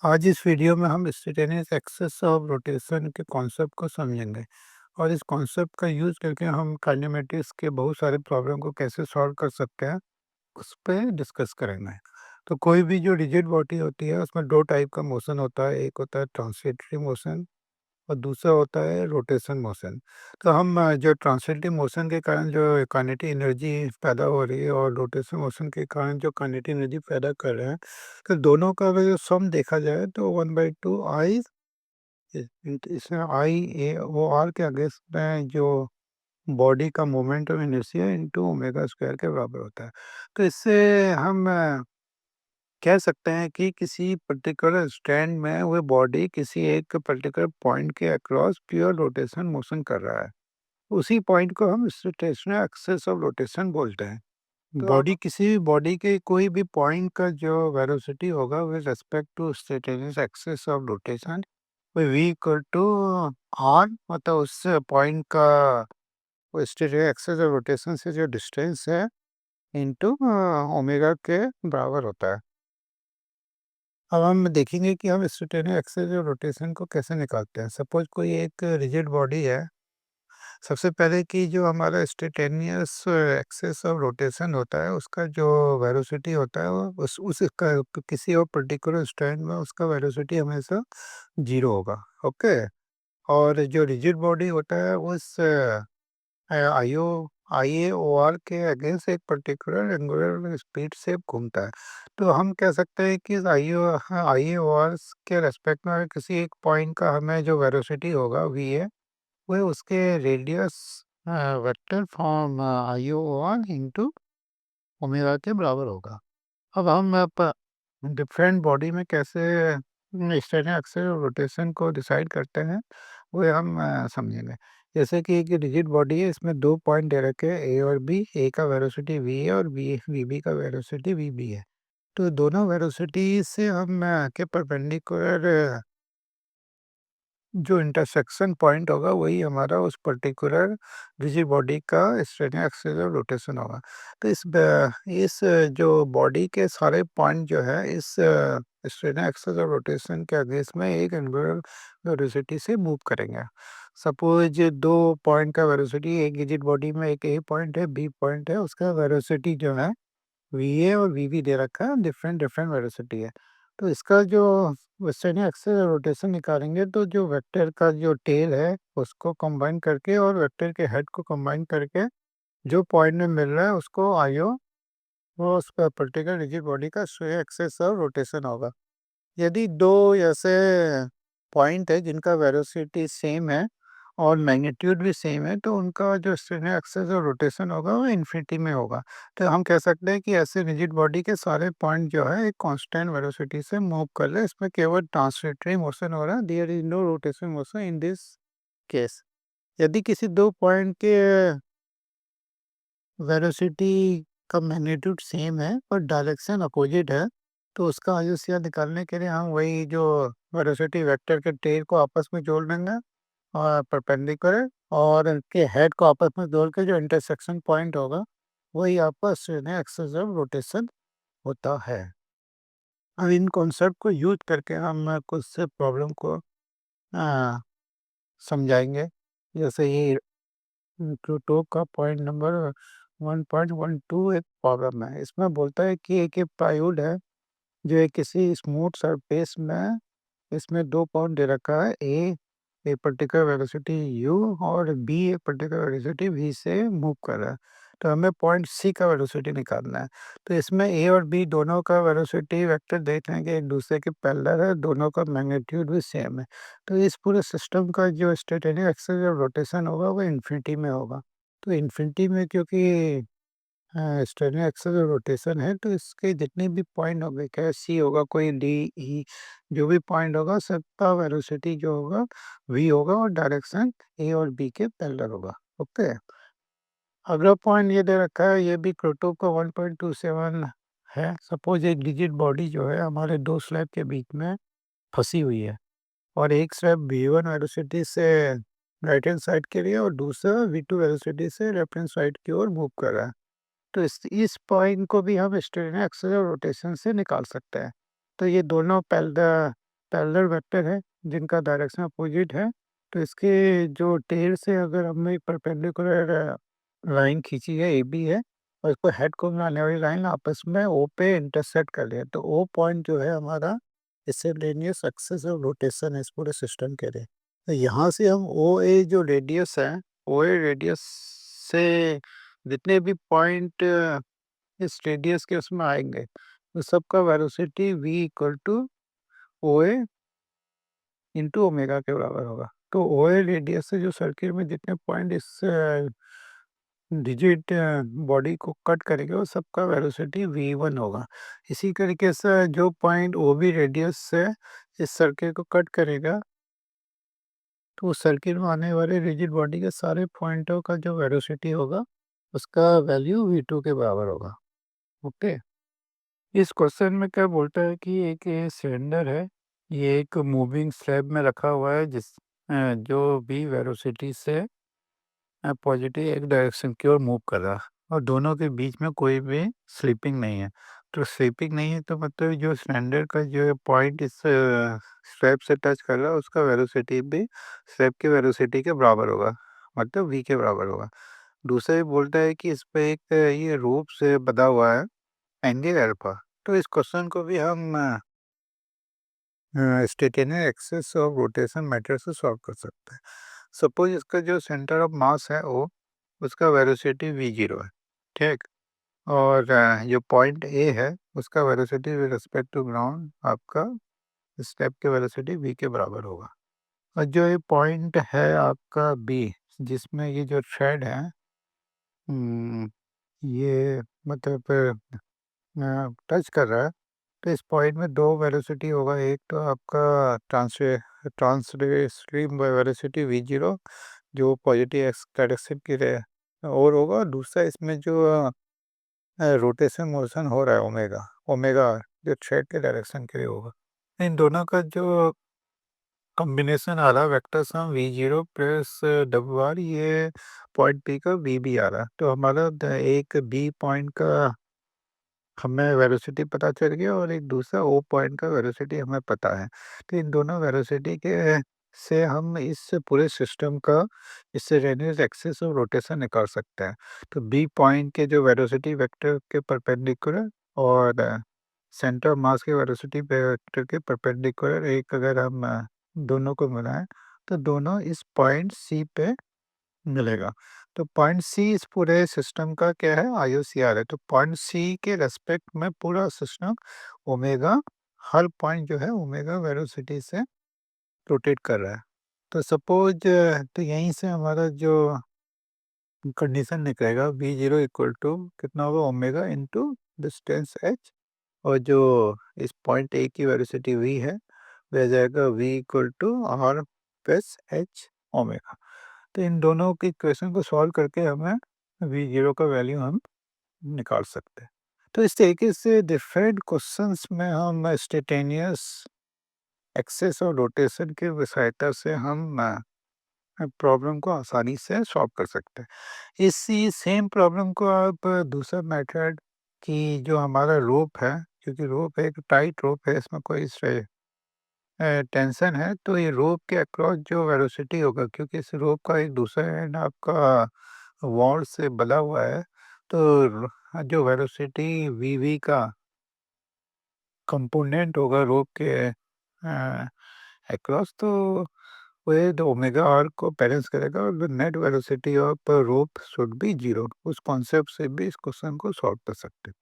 आज इस वीडियो में हम इंस्टेंटेनियस एक्सेस ऑफ रोटेशन के कॉन्सेप्ट को समझेंगे और इस कॉन्सेप्ट का यूज़ करके हम काइनेमेटिक्स के बहुत सारे प्रॉब्लम को कैसे सॉल्व कर सकते हैं उस पे डिस्कस करेंगे। तो कोई भी जो रिजिड बॉडी होती है उसमें दो टाइप का मोशन होता है, एक होता है ट्रांसलेटरी मोशन और दूसरा होता है रोटेशन मोशन। तो हम जो ट्रांसलेटरी मोशन के कारण जो काइनेटिक एनर्जी पैदा हो रही है और रोटेशन मोशन के कारण जो काइनेटिक एनर्जी पैदा कर रहे हैं, तो दोनों का अगर जो सम देखा जाए तो 1/2 आई इसमें आई ए ओ आर के अगेंस्ट में जो बॉडी का moment of inertia into omega square के बराबर होता है। तो इससे हम कह सकते हैं कि किसी पर्टिकुलर स्टैंड में वो बॉडी किसी एक पर्टिकुलर पॉइंट के अक्रॉस प्योर रोटेशन मोशन कर रहा है। उसी पॉइंट को हम स्टेशनरी एक्सिस ऑफ रोटेशन बोलते हैं। तो बॉडी किसी भी बॉडी के कोई भी पॉइंट का जो वेलोसिटी होगा with respect to status axis of rotation वो v इक्वल टू आर, मतलब उस पॉइंट का वो स्टेटस एक्सिस ऑफ रोटेशन से जो डिस्टेंस है इनटू ओमेगा के बराबर होता है। अब हम देखेंगे कि हम स्टेटस एक्सिस ऑफ रोटेशन को कैसे निकालते हैं। सपोज कोई एक रिजिड बॉडी है। सबसे पहले कि जो हमारा इंस्टेंटेनियस एक्सिस ऑफ रोटेशन होता है उसका जो वेलोसिटी होता है वो उस किसी और पर्टिकुलर स्टैंड में उसका वेलोसिटी हमेशा जीरो होगा। ओके। और जो रिजिड बॉडी होता है उस आईओ आई ए ओ आर के अगेंस्ट एक पर्टिकुलर एंगुलर स्पीड से घूमता है। तो हम कह सकते हैं कि आई ए ओ आर के रेस्पेक्ट में किसी एक पॉइंट का हमें जो वेलोसिटी होगा वी ए वो उसके radius vector from IOR into omega के बराबर होगा। अब हम डिफरेंट बॉडी में कैसे स्टैंडर्ड एक्सेल रोटेशन को डिसाइड करते हैं वो हम समझेंगे। जैसे कि एक रिजिड बॉडी है, इसमें दो पॉइंट दे रखे हैं ए और बी। ए का वेलोसिटी वी है और वी बी का वेलोसिटी वी बी है। तो दोनों वेलोसिटी से हम के परपेंडिकुलर जो इंटरसेक्शन पॉइंट होगा वही हमारा उस पर्टिकुलर रिजिड बॉडी का स्ट्रेट एक्सिस ऑफ रोटेशन होगा। तो इस जो बॉडी के सारे पॉइंट जो है इस स्ट्रेट एक्सिस ऑफ रोटेशन के अगेंस्ट में एक एंगुलर वेलोसिटी से मूव करेंगे। सपोज दो पॉइंट का वेलोसिटी, एक रिजिड बॉडी में एक ए पॉइंट है बी पॉइंट है, उसका वेलोसिटी जो है वी ए और वी बी दे रखा है, डिफरेंट डिफरेंट वेलोसिटी है। तो इसका जो वेस्टर्न एक्सिस रोटेशन निकालेंगे तो जो वेक्टर का जो टेल है उसको कंबाइन करके और वेक्टर के हेड को कंबाइन करके जो पॉइंट में मिल रहा है उसको आयो वो उस पर्टिकुलर रिजिड बॉडी का एक्सिस ऑफ रोटेशन होगा। यदि दो ऐसे पॉइंट है जिनका वेलोसिटी सेम है और मैग्नीट्यूड भी सेम है तो उनका जो स्टेशनरी एक्सिस ऑफ रोटेशन होगा वो इन्फिनिटी में होगा। तो हम कह सकते हैं कि ऐसे रिजिड बॉडी के सारे पॉइंट जो है एक कांस्टेंट वेलोसिटी से मूव कर रहे हैं। इसमें केवल ट्रांसलेटरी मोशन हो रहा है, there is no rotation motion in this case. यदि किसी दो पॉइंट के वेलोसिटी का मैग्नीट्यूड सेम है और डायरेक्शन अपोजिट है तो उसका आयुष्य निकालने के लिए हम वही जो वेलोसिटी वेक्टर के टेल को आपस में जोड़ लेंगे और परपेंडिकुलर, और इनके हेड को आपस में जोड़ के जो इंटरसेक्शन पॉइंट होगा वही आपस में एक्सिस ऑफ रोटेशन होता है। अब इन कॉन्सेप्ट को यूज करके हम कुछ से प्रॉब्लम को आ, समझाएंगे। जैसे ये टू का पॉइंट नंबर 1.12 एक प्रॉब्लम है। इसमें बोलता है कि एक प्लाईवुड है जो एक किसी स्मूथ सरफेस में, इसमें दो पॉइंट दे रखा है ए एक पर्टिकुलर वेलोसिटी यू और बी एक पर्टिकुलर वेलोसिटी वी से मूव कर रहा है। तो हमें पॉइंट सी का वेलोसिटी निकालना है। तो इसमें ए और बी दोनों का वेलोसिटी वेक्टर देख रहे हैं कि एक दूसरे के पैरेलल है, दोनों का मैग्नीट्यूड भी सेम है। तो इस पूरे सिस्टम का जो स्टेटनिक एक्सिस ऑफ रोटेशन होगा वो इन्फिनिटी में होगा। तो इन्फिनिटी में क्योंकि स्टेटनिक एक्सिस ऑफ रोटेशन है तो इसके जितने भी पॉइंट होंगे, चाहे सी होगा कोई डी ई, जो भी पॉइंट होगा सबका वेलोसिटी जो होगा वी होगा और डायरेक्शन ए और बी के पैरेलल होगा। ओके। अगला पॉइंट ये दे रखा है, ये भी क्रोटो का 1.27 है। सपोज एक रिजिड बॉडी जो है हमारे दो स्लैब के बीच में फंसी हुई है और एक स्लैब v1 वेलोसिटी से राइट हैंड साइड के लिए और दूसरा v2 वेलोसिटी से लेफ्ट हैंड साइड की ओर मूव कर रहा है। तो इस पॉइंट को भी हम स्टेशनरी एक्सिस ऑफ रोटेशन से निकाल सकते हैं। तो ये दोनों पैरेलल पैरेलल वेक्टर है जिनका डायरेक्शन अपोजिट है, तो इसके जो टेल से अगर हमने परपेंडिकुलर लाइन खींची है AB है और इसको हेड को मिलाने वाली लाइन आपस में O पे इंटरसेक्ट कर रही है, तो O पॉइंट जो है हमारा मिससेलेनियस एक्सिस ऑफ रोटेशन है इस पूरे सिस्टम के लिए। तो यहाँ से हम OA जो रेडियस है, OA रेडियस से जितने भी पॉइंट इस रेडियस के उसमें आएंगे तो सबका velocity v equal to OA into omega के बराबर होगा। तो OA रेडियस से जो सर्किल में जितने पॉइंट इस डिजिट बॉडी को कट करेगा वो सबका वेलोसिटी v1 होगा। इसी तरीके से जो पॉइंट OB रेडियस से इस सर्किल को कट करेगा तो उस सर्किल में आने वाले रिजिड बॉडी के सारे पॉइंटों का जो वेलोसिटी होगा उसका वैल्यू v2 के बराबर होगा। ओके, इस क्वेश्चन में क्या बोलता है कि एक ये सिलेंडर है, ये एक मूविंग स्लैब में रखा हुआ है जो भी वेलोसिटी से पॉजिटिव एक डायरेक्शन की ओर मूव कर रहा है और दोनों के बीच में कोई भी स्लिपिंग नहीं है। तो स्लिपिंग नहीं है तो मतलब जो सिलेंडर का जो पॉइंट इस स्लैब से टच कर रहा है उसका वेलोसिटी भी स्लैब की वेलोसिटी के बराबर होगा, मतलब v के बराबर होगा। दूसरा ये बोलता है कि इस पे एक ये रूप से बधा हुआ है एंगल अल्फा। तो इस क्वेश्चन को भी हम स्टेटेनर एक्सिस ऑफ रोटेशन मेथड से सॉल्व कर सकते हैं। सपोज इसका जो सेंटर ऑफ मास है वो उसका वेलोसिटी v0 है, ठीक, और जो पॉइंट A है उसका velocity with respect to ground आपका स्टेप के वेलोसिटी v के बराबर होगा। और जो ये पॉइंट है आपका B जिसमें ये जो थ्रेड है ये मतलब टच कर रहा है, तो इस पॉइंट में दो वेलोसिटी होगा। एक तो आपका ट्रांसलेशनल वेलोसिटी v0 जो पॉजिटिव एक्स डायरेक्शन की और होगा, दूसरा इसमें जो रोटेशन मोशन हो रहा है ओमेगा ओमेगा जो थ्रेड के डायरेक्शन के लिए होगा। इन दोनों का जो कॉम्बिनेशन आ रहा है vector sum v0 plus WR, ये पॉइंट P का v आ रहा है। तो हमारा एक B पॉइंट का हमें वेलोसिटी पता चल गया और एक दूसरा O पॉइंट का वेलोसिटी हमें पता है। तो इन दोनों वेलोसिटी के से हम इस पूरे सिस्टम का इससे रेडियस एक्सिस ऑफ रोटेशन निकाल सकते हैं। तो B पॉइंट के जो वेलोसिटी वेक्टर के परपेंडिकुलर और सेंटर ऑफ मास के वेलोसिटी वेक्टर के परपेंडिकुलर एक अगर हम दोनों को मिलाएं तो दोनों इस पॉइंट C पे मिलेगा। तो पॉइंट सी इस पूरे सिस्टम का क्या है, IOCR है। तो पॉइंट सी के रेस्पेक्ट में पूरा सिस्टम ओमेगा, हर पॉइंट जो है ओमेगा वेलोसिटी से रोटेट कर रहा है। तो सपोज तो यहीं से हमारा जो कंडीशन निकलेगा v0 इक्वल टू कितना होगा ओमेगा इंटू डिस्टेंस h, और जो इस पॉइंट ए की वेलोसिटी v है वह जाएगा v equal to r plus h omega. तो इन दोनों की इक्वेशन को सॉल्व करके हमें v0 का वैल्यू हम निकाल सकते हैं। तो इस तरीके से डिफरेंट क्वेश्चंस में हम इंस्टेंटेनियस एक्सेस और रोटेशन की सहायता से हम प्रॉब्लम को आसानी से सॉल्व कर सकते हैं। इसी सेम प्रॉब्लम को आप दूसरा मेथड की जो हमारा रोप है, क्योंकि रोप एक टाइट रोप है इसमें कोई टेंशन है, तो ये रोप के अक्रॉस जो वेलोसिटी होगा, क्योंकि इस रोप का एक दूसरा एंड आपका वॉल से बंधा हुआ है, तो जो वेलोसिटी वी का कंपोनेंट होगा रोप के अक्रॉस, तो वह तो ओमेगा आर को बैलेंस करेगा और net velocity of rope should be 0। उस कॉन्सेप्ट से भी इस क्वेश्चन को सॉल्व कर सकते हैं।